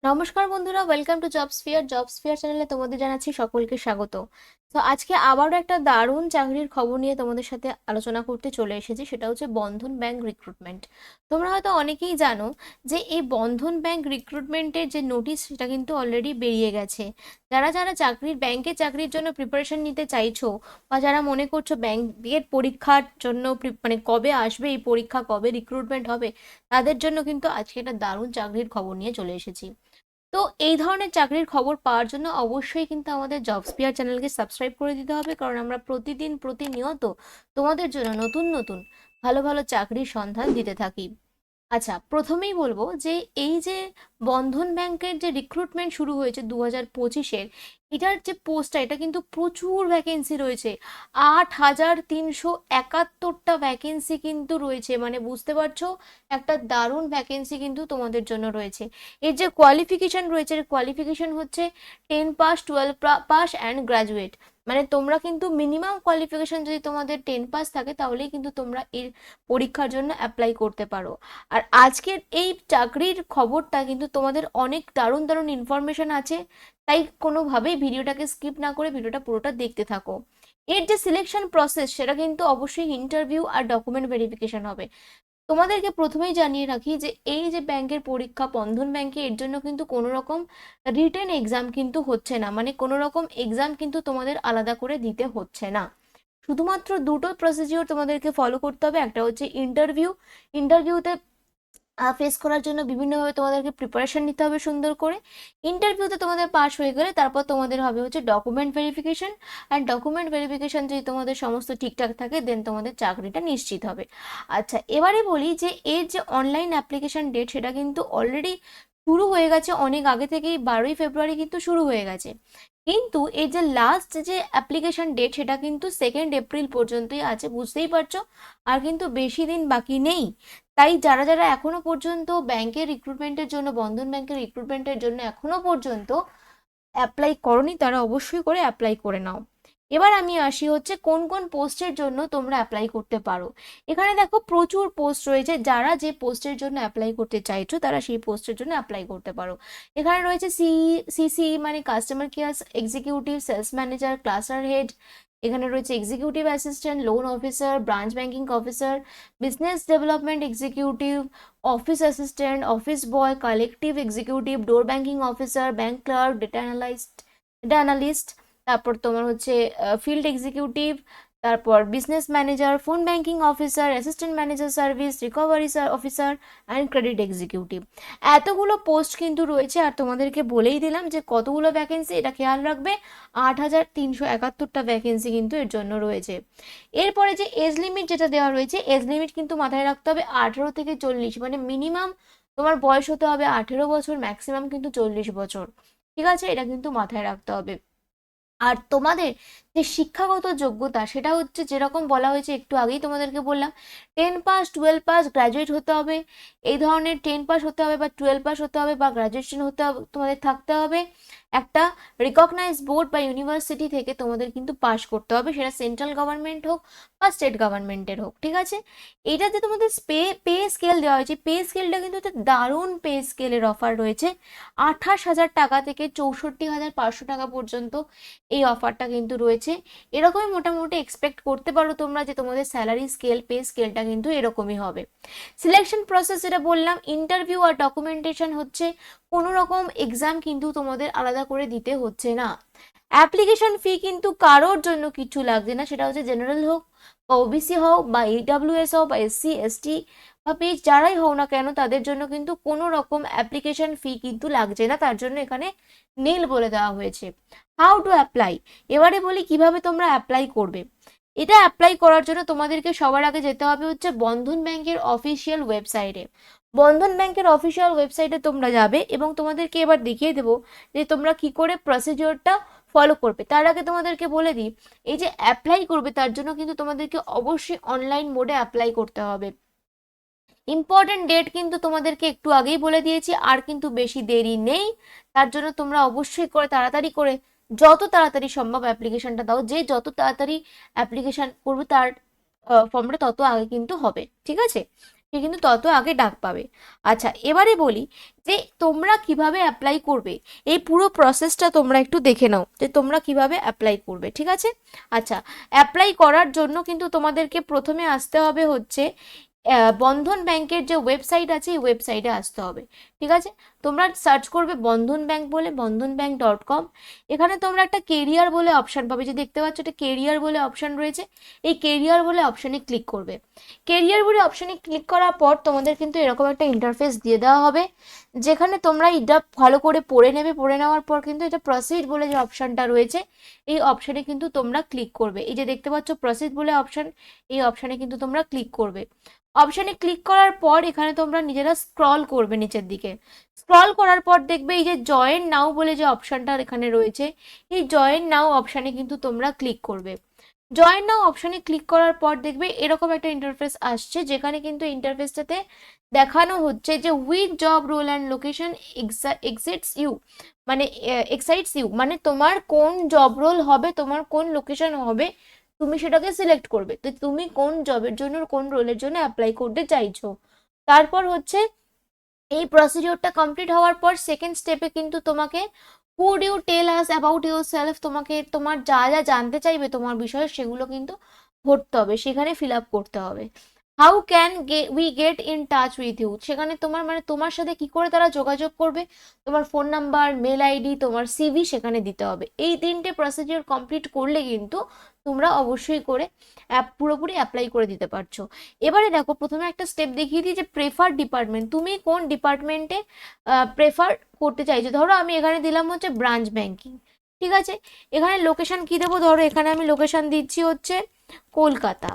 নমস্কার বন্ধুরা, welcome to jobs fair চ্যানেলে তোমাদের জানাচ্ছি সকলকে স্বাগত। তো আজকে আবারও একটা দারুণ চাকরির খবর নিয়ে তোমাদের সাথে আলোচনা করতে চলে এসেছি, সেটা হচ্ছে বন্ধন ব্যাংক রিক্রুটমেন্ট। তোমরা হয়তো অনেকেই জানো যে এই বন্ধন ব্যাংক রিক্রুটমেন্টের যে নোটিশ সেটা কিন্তু অলরেডি বেরিয়ে গেছে। যারা যারা চাকরির জন্য প্রিপারেশন নিতে চাইছো বা যারা মনে করছো ব্যাংকের পরীক্ষার জন্য মানে কবে আসবে এই পরীক্ষা, কবে রিক্রুটমেন্ট হবে, তাদের জন্য কিন্তু আজকে একটা দারুণ চাকরির খবর নিয়ে চলে এসেছি। তো এই ধরনের চাকরির খবর পাওয়ার জন্য অবশ্যই কিন্তু আমাদের জবস পিয়ার চ্যানেলকে সাবস্ক্রাইব করে দিতে হবে, কারণ আমরা প্রতিদিন প্রতিনিয়ত তোমাদের জন্য নতুন নতুন ভালো ভালো চাকরির সন্ধান দিতে থাকি। আচ্ছা, প্রথমেই বলবো যে এই যে বন্ধন ব্যাংকের যে রিক্রুটমেন্ট শুরু হয়েছে 2025-এর, এটার যে পোস্টটা, এটা কিন্তু প্রচুর ভ্যাকেন্সি রয়েছে। 8,371টা ভ্যাকেন্সি কিন্তু রয়েছে, মানে বুঝতে পারছো একটা দারুণ ভ্যাকেন্সি কিন্তু তোমাদের জন্য রয়েছে। এর যে কোয়ালিফিকেশন রয়েছে, কোয়ালিফিকেশন হচ্ছে 10 পাস, 12 পাস অ্যান্ড গ্রাজুয়েট। মানে তোমরা কিন্তু মিনিমাম কোয়ালিফিকেশন যদি তোমাদের 10 পাস থাকে, তাহলেই কিন্তু তোমরা এর পরীক্ষার জন্য অ্যাপ্লাই করতে পারো। আর আজকের এই চাকরির খবরটা কিন্তু তোমাদের অনেক দারুণ দারুণ ইনফরমেশন আছে, তাই কোনোভাবেই ভিডিওটাকে স্কিপ না করে ভিডিওটা পুরোটা দেখতে থাকো। এর যে সিলেকশন প্রসেস সেটা কিন্তু অবশ্যই ইন্টারভিউ আর ডকুমেন্ট ভেরিফিকেশন হবে। তোমাদেরকে প্রথমেই জানিয়ে রাখি যে এই যে ব্যাংকের পরীক্ষা, বন্ধন ব্যাংকে, এর জন্য কিন্তু কোনো রকম রিটেন এক্সাম কিন্তু হচ্ছে না, মানে কোনো রকম এক্সাম কিন্তু তোমাদের আলাদা করে দিতে হচ্ছে না। শুধুমাত্র দুটো প্রসিডিওর তোমাদেরকে ফলো করতে হবে। একটা হচ্ছে ইন্টারভিউ। ইন্টারভিউতে ফেস করার জন্য বিভিন্নভাবে তোমাদেরকে প্রিপারেশন নিতে হবে সুন্দর করে। ইন্টারভিউতে তোমাদের পাস হয়ে গেলে তারপর তোমাদের হবে হচ্ছে document verification. And document verification যদি তোমাদের সমস্ত ঠিকঠাক থাকে, দেন তোমাদের চাকরিটা নিশ্চিত হবে। আচ্ছা, এবারে বলি যে এর যে অনলাইন অ্যাপ্লিকেশন ডেট সেটা কিন্তু অলরেডি শুরু হয়ে গেছে অনেক আগে থেকেই, 12ই ফেব্রুয়ারি কিন্তু শুরু হয়ে গেছে। কিন্তু এর যে লাস্ট যে অ্যাপ্লিকেশন ডেট সেটা কিন্তু 2 এপ্রিল পর্যন্তই আছে, বুঝতেই পারছো। আর কিন্তু বেশি দিন বাকি নেই। তাই যারা যারা এখনো পর্যন্ত ব্যাংকের রিক্রুটমেন্টের জন্য, বন্ধন ব্যাংকের রিক্রুটমেন্টের জন্য এখনো পর্যন্ত অ্যাপ্লাই করনি, তারা অবশ্যই করে অ্যাপ্লাই করে নাও। এবার আমি আসি হচ্ছে কোন কোন পোস্টের জন্য তোমরা অ্যাপ্লাই করতে পারো। এখানে দেখো প্রচুর পোস্ট রয়েছে, যারা যে পোস্টের জন্য অ্যাপ্লাই করতে চাইছো তারা সেই পোস্টের জন্য অ্যাপ্লাই করতে পারো। এখানে রয়েছে সিসি মানে customer care executive, sales manager, cluster head. এখানে রয়েছে executive assistant, loan officer, branch banking officer, business development executive, office assistant, office boy, collective executive, door banking officer, bank clerk, data analyst. তারপর তোমার হচ্ছে field executive, তারপর business manager, phone banking officer, assistant manager service, recovery officer and credit executive. এতগুলো post কিন্তু রয়েছে। আর তোমাদেরকে বলেই দিলাম যে কতগুলো ভ্যাকেন্সি, এটা খেয়াল রাখবে। 8,371টা ভ্যাকেন্সি কিন্তু এর জন্য রয়েছে। এরপরে যে এজ লিমিট যেটা দেওয়া রয়েছে, এজ লিমিট কিন্তু মাথায় রাখতে হবে 18 থেকে 40, মানে মিনিমাম তোমার বয়স হতে হবে 18 বছর, ম্যাক্সিমাম কিন্তু 40 বছর। ঠিক আছে, এটা কিন্তু মাথায় রাখতে হবে। আর তোমাদের যে শিক্ষাগত যোগ্যতা সেটা হচ্ছে যেরকম বলা হয়েছে একটু আগেই তোমাদেরকে বললাম, 10 পাস, 12 পাস, গ্রাজুয়েট হতে হবে। এই ধরনের 10 পাস হতে হবে বা 12 পাস হতে হবে বা গ্রাজুয়েশন হতে হবে, তোমাদের থাকতে হবে। একটা রিকগনাইজ বোর্ড বা ইউনিভার্সিটি থেকে তোমাদের কিন্তু পাস করতে হবে, সেটা সেন্ট্রাল গভর্নমেন্ট হোক বা স্টেট গভর্নমেন্টের হোক। ঠিক আছে, এইটাতে তোমাদের পে পে স্কেল দেওয়া হয়েছে। পে স্কেলটা কিন্তু একটা দারুণ পে স্কেলের অফার রয়েছে। 28,000 টাকা থেকে 64,500 টাকা পর্যন্ত এই অফারটা কিন্তু রয়েছে। এরকমই মোটামুটি এক্সপেক্ট করতে পারো তোমরা যে তোমাদের স্যালারি স্কেল, পে স্কেলটা কিন্তু এরকমই হবে। সিলেকশন প্রসেস যেটা বললাম, ইন্টারভিউ আর ডকুমেন্টেশন হচ্ছে, কোনো রকম এক্সাম কিন্তু তোমাদের আলাদা করে দিতে হচ্ছে না। অ্যাপ্লিকেশন ফি কিন্তু কারোর জন্য কিছু লাগছে না, সেটা হচ্ছে জেনারেল হোক বা ওবিসি হোক বা ইডাব্লিউএস হোক বা এসসি এসটি বা পিএইচ যারাই হোক না কেন, তাদের জন্য কিন্তু কোনো রকম অ্যাপ্লিকেশন ফি কিন্তু লাগছে না, তার জন্য এখানে নীল বলে দেওয়া হয়েছে। হাউ টু অ্যাপ্লাই, এবারে বলি কিভাবে তোমরা অ্যাপ্লাই করবে। এটা অ্যাপ্লাই করার জন্য তোমাদেরকে সবার আগে যেতে হবে হচ্ছে বন্ধন ব্যাংকের অফিসিয়াল ওয়েবসাইটে। বন্ধন ব্যাংকের অফিসিয়াল ওয়েবসাইটে তোমরা যাবে এবং তোমাদেরকে এবার দেখিয়ে দেবো যে তোমরা কি করে প্রসিডিওরটা ফলো করবে। তার আগে তোমাদেরকে বলে দিই, এই যে অ্যাপ্লাই করবে তার জন্য কিন্তু তোমাদেরকে অবশ্যই অনলাইন মোডে অ্যাপ্লাই করতে হবে। ইম্পর্টেন্ট ডেট কিন্তু তোমাদেরকে একটু আগেই বলে দিয়েছি, আর কিন্তু বেশি দেরি নেই। তার জন্য তোমরা অবশ্যই করে তাড়াতাড়ি করে, যত তাড়াতাড়ি সম্ভব অ্যাপ্লিকেশনটা দাও। যে যত তাড়াতাড়ি অ্যাপ্লিকেশন করবে তার ফর্মটা তত আগে কিন্তু হবে। ঠিক আছে, সে কিন্তু তত আগে ডাক পাবে। আচ্ছা, এবারে বলি যে তোমরা কিভাবে অ্যাপ্লাই করবে, এই পুরো প্রসেসটা তোমরা একটু দেখে নাও যে তোমরা কিভাবে অ্যাপ্লাই করবে, ঠিক আছে? আচ্ছা, অ্যাপ্লাই করার জন্য কিন্তু তোমাদেরকে প্রথমে আসতে হবে হচ্ছে বন্ধন ব্যাংকের যে ওয়েবসাইট আছে এই ওয়েবসাইটে আসতে হবে, ঠিক আছে? তোমরা সার্চ করবে বন্ধন ব্যাংক বলে, bandhanbank.com। এখানে তোমরা একটা কেরিয়ার বলে অপশান পাবে, যে দেখতে পাচ্ছ এটা কেরিয়ার বলে অপশান রয়েছে, এই কেরিয়ার বলে অপশানে ক্লিক করবে। কেরিয়ার বলে অপশানে ক্লিক করার পর তোমাদের কিন্তু এরকম একটা ইন্টারফেস দিয়ে দেওয়া হবে, যেখানে তোমরা এটা ভালো করে পড়ে নেবে। পড়ে নেওয়ার পর কিন্তু এটা প্রসিড বলে যে অপশানটা রয়েছে এই অপশানে কিন্তু তোমরা ক্লিক করবে। এই যে দেখতে পাচ্ছ প্রসিড বলে অপশান, এই অপশানে কিন্তু তোমরা ক্লিক করবে। অপশানে ক্লিক করার পর এখানে তোমরা নিজেরা স্ক্রল করবে নিচের দিকে। স্ক্রল করার পর দেখবে এই যে জয়েন নাও বলে যে অপশানটা এখানে রয়েছে, এই জয়েন নাও অপশানে কিন্তু তোমরা ক্লিক করবে। জয়েন নাও অপশানে ক্লিক করার পর দেখবে এরকম একটা ইন্টারফেস আসছে, যেখানে কিন্তু ইন্টারফেসটাতে দেখানো হচ্ছে যে with job role and location exits you, মানে এক্সাইটস ইউ, মানে তোমার কোন জব রোল হবে, তোমার কোন লোকেশন হবে, তুমি সেটাকে সিলেক্ট করবে। তো তুমি কোন জবের জন্য, কোন রোলের জন্য অ্যাপ্লাই করতে চাইছো। তারপর হচ্ছে এই প্রসিডিওরটা কমপ্লিট হওয়ার পর সেকেন্ড স্টেপে কিন্তু তোমাকে would you tell us about yourself, তোমাকে তোমার যা যা জানতে চাইবে তোমার বিষয়ে সেগুলো কিন্তু ভরতে হবে, সেখানে ফিল আপ করতে হবে। How can we get in touch with you, সেখানে তোমার মানে তোমার সাথে কি করে তারা যোগাযোগ করবে, তোমার ফোন নাম্বার, মেল আইডি, তোমার সিভি সেখানে দিতে হবে। এই তিনটে প্রসিডিওর কমপ্লিট করলে কিন্তু তোমরা অবশ্যই করে পুরোপুরি অ্যাপ্লাই করে দিতে পারছো। এবারে দেখো প্রথমে একটা স্টেপ দেখিয়ে দিই যে প্রেফার ডিপার্টমেন্ট, তুমি কোন ডিপার্টমেন্টে প্রেফার করতে চাইছো। ধরো আমি এখানে দিলাম হচ্ছে ব্রাঞ্চ ব্যাংকিং, ঠিক আছে? এখানে লোকেশন কি দেবো, ধরো এখানে আমি লোকেশন দিচ্ছি হচ্ছে কলকাতা,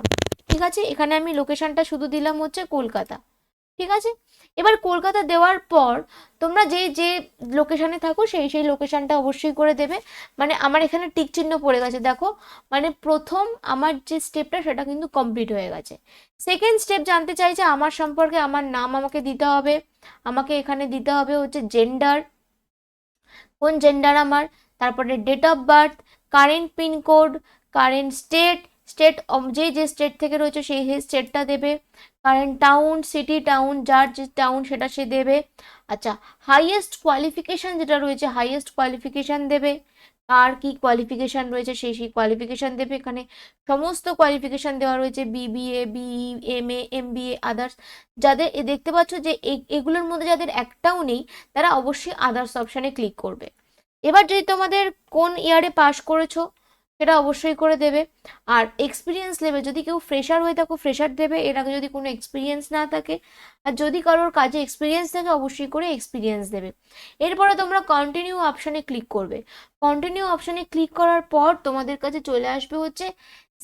ঠিক আছে? এখানে আমি লোকেশনটা শুধু দিলাম হচ্ছে কলকাতা, ঠিক আছে? এবার কলকাতা দেওয়ার পর তোমরা যে যে লোকেশনে থাকো সেই সেই লোকেশনটা অবশ্যই করে দেবে। মানে আমার এখানে টিক চিহ্ন পড়ে গেছে দেখো, মানে প্রথম আমার যে স্টেপটা সেটা কিন্তু কমপ্লিট হয়ে গেছে। সেকেন্ড স্টেপ জানতে চাইছে আমার সম্পর্কে, আমার নাম আমাকে দিতে হবে, আমাকে এখানে দিতে হবে হচ্ছে জেন্ডার, কোন জেন্ডার আমার, তারপরে date of birth, current pincode, current state, state যে যে স্টেট থেকে রয়েছে সেই স্টেটটা দেবে, কারেন্ট টাউন, সিটি টাউন, যার যে টাউন সেটা সে দেবে। আচ্ছা, হাইয়েস্ট কোয়ালিফিকেশান যেটা রয়েছে হাইয়েস্ট কোয়ালিফিকেশান দেবে, আর কি কোয়ালিফিকেশান রয়েছে সেই সেই কোয়ালিফিকেশান দেবে। এখানে সমস্ত কোয়ালিফিকেশান দেওয়া রয়েছে, BBA, BE, MA, MBA, others. যাদের দেখতে পাচ্ছ যে এগুলোর মধ্যে যাদের একটাও নেই তারা অবশ্যই আদার্স অপশানে ক্লিক করবে। এবার যদি তোমাদের কোন ইয়ারে পাস করেছো সেটা অবশ্যই করে দেবে। আর এক্সপিরিয়েন্স লেভেল, যদি কেউ ফ্রেশার হয়ে থাকো ফ্রেশার দেবে, এর আগে যদি কোনো এক্সপিরিয়েন্স না থাকে, আর যদি কারোর কাজে এক্সপিরিয়েন্স থাকে অবশ্যই করে এক্সপিরিয়েন্স দেবে। এরপরে তোমরা কন্টিনিউ অপশানে ক্লিক করবে। কন্টিনিউ অপশানে ক্লিক করার পর তোমাদের কাছে চলে আসবে হচ্ছে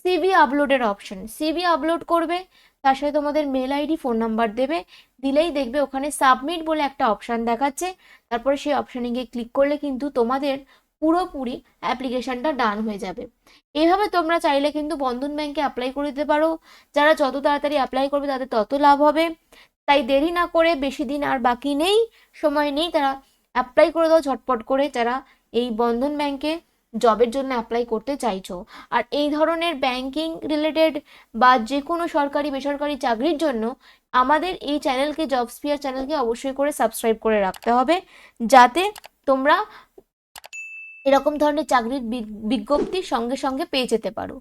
সিভি আপলোডের অপশান, সিভি আপলোড করবে, তার সাথে তোমাদের মেল আইডি, ফোন নাম্বার দেবে, দিলেই দেখবে ওখানে সাবমিট বলে একটা অপশান দেখাচ্ছে। তারপরে সেই অপশানে গিয়ে ক্লিক করলে কিন্তু তোমাদের পুরোপুরি অ্যাপ্লিকেশনটা ডান হয়ে যাবে। এইভাবে তোমরা চাইলে কিন্তু বন্ধন ব্যাংকে অ্যাপ্লাই করে দিতে পারো। যারা যত তাড়াতাড়ি অ্যাপ্লাই করবে তাদের তত লাভ হবে। তাই দেরি না করে, বেশি দিন আর বাকি নেই, সময় নেই, তারা অ্যাপ্লাই করে দাও ঝটপট করে, যারা এই বন্ধন ব্যাংকে জবের জন্য অ্যাপ্লাই করতে চাইছো। আর এই ধরনের ব্যাংকিং রিলেটেড বা যে কোনো সরকারি বেসরকারি চাকরির জন্য আমাদের এই চ্যানেলকে, জব স্পিয়ার চ্যানেলকে অবশ্যই করে সাবস্ক্রাইব করে রাখতে হবে, যাতে তোমরা এরকম ধরনের চাকরির বিজ্ঞপ্তি সঙ্গে সঙ্গে পেয়ে যেতে পারো।